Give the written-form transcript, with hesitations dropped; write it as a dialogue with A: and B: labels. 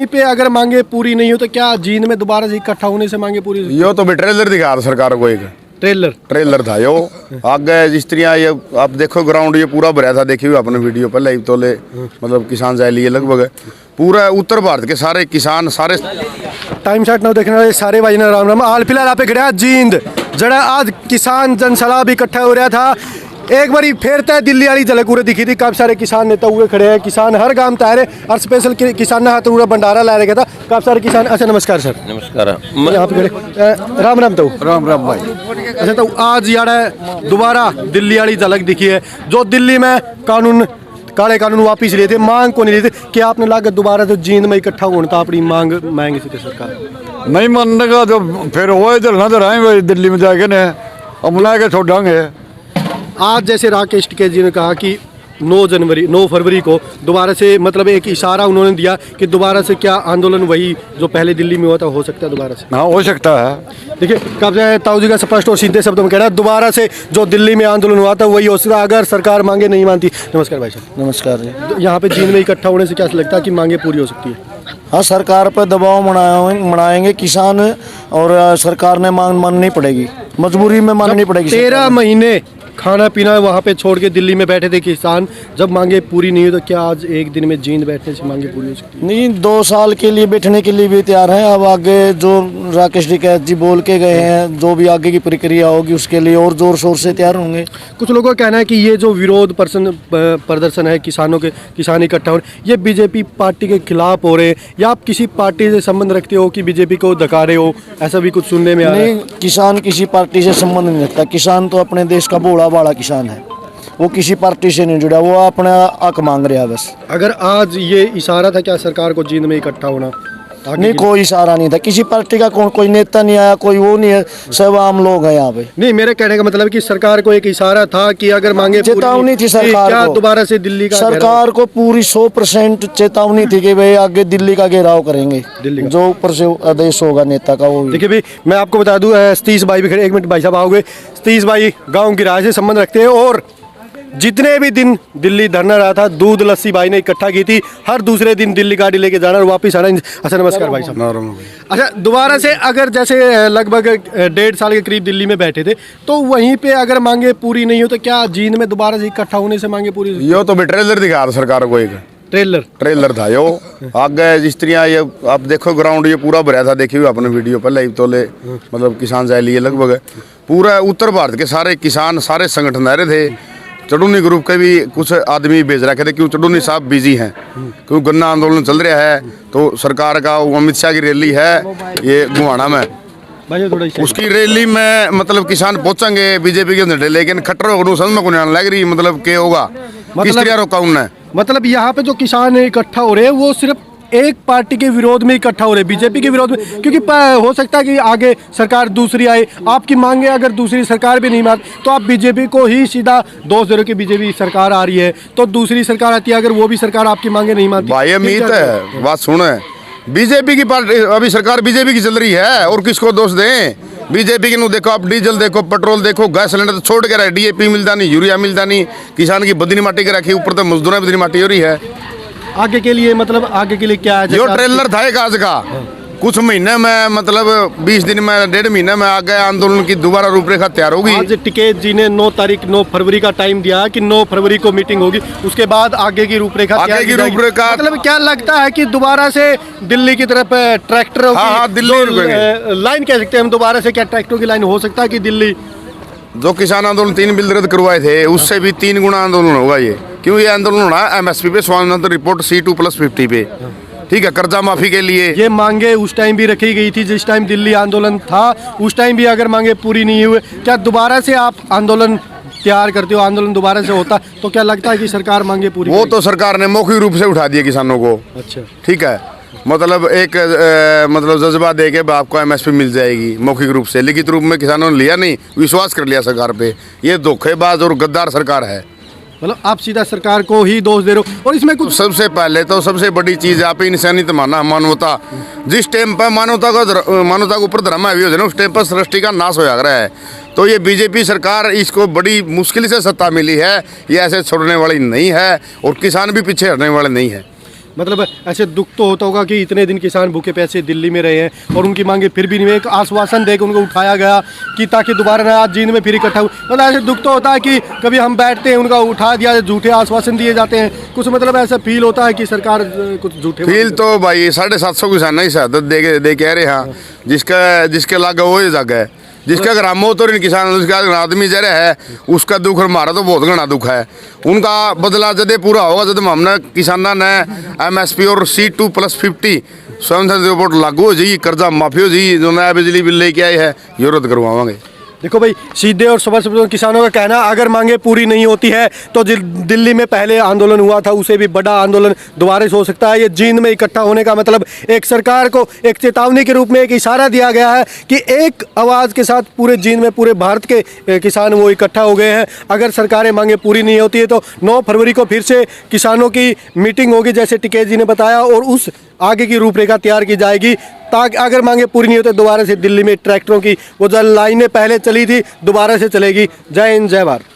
A: यहीं पे अगर मांगे पूरी नहीं हो तो क्या जींद में दोबारा से इकट्ठा होने से मांगे पूरी?
B: यो तो भी ट्रेलर दिखा रहा सरकार को, एक ट्रेलर था यो। आगे स्त्रियां ये आप देखो ग्राउंड ये पूरा भरा था, देखिए आपने वीडियो पर लाइव तोले मतलब किसान जाए लिए लगभग पूरा उत्तर भारत के सारे किसान सारे
A: टाइम शॉट ना देखने वाले सारे भाई ने राम राम। हाल फिलहाल आप खड़ा जींद जड़ा आज किसान जनसभा भी इकट्ठा हो रहा था। एक बारी फिर तय दिल्ली वाली झलक पूरे दिखी थी। काफी सारे किसान नेता हुए खड़े हैं, किसान हर गांव तैयार है और स्पेशल किसान ने हाथ पूरा भंडारा ला रखा था। काफी सारे किसान। अच्छा नमस्कार सर।
C: नमस्कार।
A: यहाँ पे खड़े राम राम। तो
B: राम राम भाई।
A: अच्छा तो आज यार दोबारा दिल्ली वाली झलक दिखी है, जो दिल्ली में कानून काले कानून वापिस लिए थे, मांग को नहीं लिए थे। क्या आपने लागत दोबारा तो जींद में इकट्ठा होना था अपनी मांग मांगी थी सरकार
D: नहीं मानने का तो फिर वो इधर नजर आएंगे दिल्ली में जाके ने अब मना के छोड़ेंगे।
A: आज जैसे राकेश टिकैत जी ने कहा कि 9 फरवरी को दोबारा से मतलब एक इशारा उन्होंने दिया कि दोबारा से क्या आंदोलन वही जो पहले दिल्ली में हुआ था हो सकता है दोबारा से?
D: हाँ हो सकता है।
A: देखिए कब से ताऊ जी का स्पष्ट और सीधे शब्दों में कह रहा है दोबारा से जो दिल्ली में आंदोलन हुआ था वही हो सकता है अगर सरकार मांगे नहीं मानती। नमस्कार भाई साहब।
E: नमस्कार जी।
A: यहाँ पे जींद में इकट्ठा होने से क्या लगता है कि मांगे पूरी हो सकती है?
E: हाँ सरकार पर दबाव बनाएंगे किसान और सरकार ने मांग माननी पड़ेगी, मजबूरी में माननी पड़ेगी।
A: 13 महीने खाना पीना वहाँ पे छोड़ के दिल्ली में बैठे थे किसान, जब मांगे पूरी नहीं हुई तो क्या आज एक दिन में जींद बैठने से मांगे पूरी हो सकती है?
E: नहीं 2 साल के लिए बैठने के लिए भी तैयार हैं। अब आगे जो राकेश टिकैत जी बोल के गए हैं, जो भी आगे की प्रक्रिया होगी उसके लिए और जोर शोर से तैयार होंगे।
A: कुछ लोगों का कहना है कि ये जो विरोध प्रदर्शन है किसानों के, किसान इकट्ठा हो ये बीजेपी पार्टी के खिलाफ हो रहे हैं या आप किसी पार्टी से संबंध रखते हो कि बीजेपी को धका रहे हो, ऐसा भी कुछ सुनने में आ रहा है?
E: नहीं, किसान किसी पार्टी से संबंध नहीं रखता। किसान तो अपने देश का बड़ा किसान है, वो किसी पार्टी से नहीं जुड़ा, वो अपना हक मांग रहा है बस।
A: अगर आज ये इशारा था क्या सरकार को जींद में इकट्ठा होना?
E: नहीं कोई इशारा नहीं था किसी पार्टी का, कोई नेता नहीं आया, कोई वो नहीं है, सब आम लोग हैं यहाँ पे।
A: नहीं मेरे कहने का मतलब है कि सरकार को एक इशारा था कि अगर मांगे
E: चेतावनी थी सरकार
A: क्या
E: को,
A: दोबारा से दिल्ली का
E: सरकार को पूरी 100% चेतावनी थी कि भाई आगे दिल्ली का घेराव करेंगे, जो ऊपर से आदेश होगा नेता का वो।
A: देखिए भाई मैं आपको बता दूं सतीश भाई भी खड़े, 1 मिनट भाई साहब आओगे। सतीश भाई गाँव की राय से संबंध रखते हैं और जितने भी दिन दिल्ली धरना रहा था दूध लस्सी भाई ने इकट्ठा की थी, हर दूसरे दिन दिल्ली गाड़ी लेके जाना और वापस आना। अच्छा नमस्कार भाई साहब। अच्छा दोबारा से अगर जैसे लगभग 1.5 साल के करीब दिल्ली में बैठे थे तो वहीं पे अगर मांगे पूरी नहीं हो तो क्या जींद में दोबारा से इकट्ठा होने से मांगे पूरी?
B: यो तो भी ट्रेलर दिखा रहा सरकार को, एक ट्रेलर था यो। आगे स्त्रियां ये आप देखो ग्राउंड ये पूरा भरा था, देखिए आपने वीडियो पर लाइव तोले मतलब किसान जाए लिए लगभग पूरा उत्तर भारत के सारे किसान सारे संगठन आ रहे थे। चडूनी ग्रुप के भी कुछ आदमी भेज रखे थे, क्यों चडूनी साहब बिजी हैं, क्योंकि गन्ना आंदोलन चल रहा है तो सरकार का अमित शाह की रैली है ये गुहाना में, उसकी रैली में मतलब किसान पहुंचेंगे बीजेपी के झंडे, लेकिन खट्टर समझ में को नहीं लग रही मतलब क्या होगा, किस तरह रोका उन्होंने। मतलब
A: यहाँ पे जो किसान इकट्ठा हो रहे हैं वो सिर्फ एक पार्टी के विरोध में इकट्ठा हो रहे हैं, बीजेपी के विरोध में, क्योंकि हो सकता है कि आगे सरकार दूसरी आए, आपकी मांगे अगर दूसरी सरकार भी नहीं मानती तो आप बीजेपी को ही सीधा दोष दे रहे हो कि बीजेपी सरकार आ रही है तो दूसरी सरकार आती है, अगर वो भी सरकार आपकी मांगे नहीं मानती।
B: भाई अमित है बात सुने, बीजेपी की पार्टी अभी सरकार बीजेपी की चल रही है और किसको दोष दें? बीजेपी के नु देखो आप डीजल देखो, पेट्रोल देखो, गैस सिलेंडर तो छोड़ के रहे, डीएपी मिलता नहीं, यूरिया मिलता नहीं, किसान की बदनी माटी के रखी, ऊपर तो मजदूर बदनी माटी हो रही है।
A: आगे के लिए मतलब आगे के लिए क्या है?
B: जो ट्रेलर था एक आज का कुछ महीने में मतलब 20 दिन में 1.5 महीने में आगे आंदोलन की दोबारा रूपरेखा तैयार होगी।
A: आज टिकैत जी ने 9 फरवरी का टाइम दिया कि 9 फरवरी को मीटिंग होगी, उसके बाद आगे की रूपरेखा मतलब क्या लगता है कि दोबारा से दिल्ली की तरफ ट्रैक्टर दिल्ली लाइन कह सकते हैं हम, दोबारा से क्या ट्रैक्टरों की लाइन हो सकता है कि दिल्ली
B: जो किसान आंदोलन 3 बिल रद्द करवाए थे उससे भी 3 गुना आंदोलन होगा ये, क्यों ये आंदोलन होना एमएसपी पे, स्वामित्व रिपोर्ट C2+50 पे, ठीक है, कर्जा माफी के लिए।
A: ये मांगे उस टाइम भी रखी गई थी जिस टाइम दिल्ली आंदोलन था, उस टाइम भी अगर मांगे पूरी नहीं हुए, क्या दोबारा से आप आंदोलन तैयार करते हो, आंदोलन दोबारा से होता तो क्या लगता है कि सरकार मांगे पूरी?
B: वो तो सरकार ने मौखिक रूप से उठा दिए किसानों को। अच्छा ठीक है, मतलब एक मतलब जज्बा दे के आपको एमएसपी मिल जाएगी मौखिक रूप से, लिखित रूप में किसानों ने लिया नहीं, विश्वास कर लिया सरकार पे। ये धोखेबाज और गद्दार सरकार है,
A: मतलब आप सीधा सरकार को ही दोष दे रहे हो। और इसमें कुछ
B: सबसे पहले तो सबसे बड़ी चीज आप इंसानियत माना, मानवता। जिस टाइम पर मानवता के ऊपर धर्म हावी हो जाए उस टाइम पर सृष्टि का नाश हो जा रहा है। तो ये बीजेपी सरकार, इसको बड़ी मुश्किल से सत्ता मिली है, ये ऐसे छोड़ने वाली नहीं है और किसान भी पीछे हटने वाले नहीं है।
A: मतलब ऐसे दुख तो होता होगा कि इतने दिन किसान भूखे प्यासे दिल्ली में रहे हैं और उनकी मांगे फिर भी नहीं हुई। एक आश्वासन देकर उनको उठाया गया कि ताकि दोबारा ना आज जींद में फिर इकट्ठा हो, मतलब ऐसे दुख तो होता है कि कभी हम बैठते हैं उनका उठा दिया, झूठे आश्वासन दिए जाते हैं कुछ, मतलब ऐसा फील होता है कि सरकार कुछ झूठे
B: फील तो भाई 750 किसान ही शहादत दे के रहे हाँ, जिसके लागे वो ही जगह है, जिसका ग्राम हो तो किसान उसका आदमी जरा है उसका दुख और हमारा तो बहुत घना दुख है। उनका बदला जदे पूरा होगा जब हमने किसाना ने MSP और C2+50 स्वयं रिपोर्ट लागू हो जाएगी, कर्जा माफी हो जाएगी, जो नया बिजली बिल लेके आए है ये रद्द करवाएंगे।
A: देखो भाई, सीधे और स्पष्ट किसानों का कहना, अगर मांगे पूरी नहीं होती है तो दिल्ली में पहले आंदोलन हुआ था उसे भी बड़ा आंदोलन दोबारा से हो सकता है। ये जींद में इकट्ठा होने का मतलब एक सरकार को एक चेतावनी के रूप में एक इशारा दिया गया है कि एक आवाज़ के साथ पूरे जींद में पूरे भारत के किसान वो इकट्ठा हो गए हैं। अगर सरकारें मांगे पूरी नहीं होती है तो 9 फरवरी को फिर से किसानों की मीटिंग होगी जैसे टिकैत जी ने बताया, और उस आगे की रूपरेखा तैयार की जाएगी ताकि अगर मांगे पूरी नहीं होती दोबारा से दिल्ली में ट्रैक्टरों की वो जो लाइनें पहले चली थी दोबारा से चलेगी। जय हिंद, जय भारत।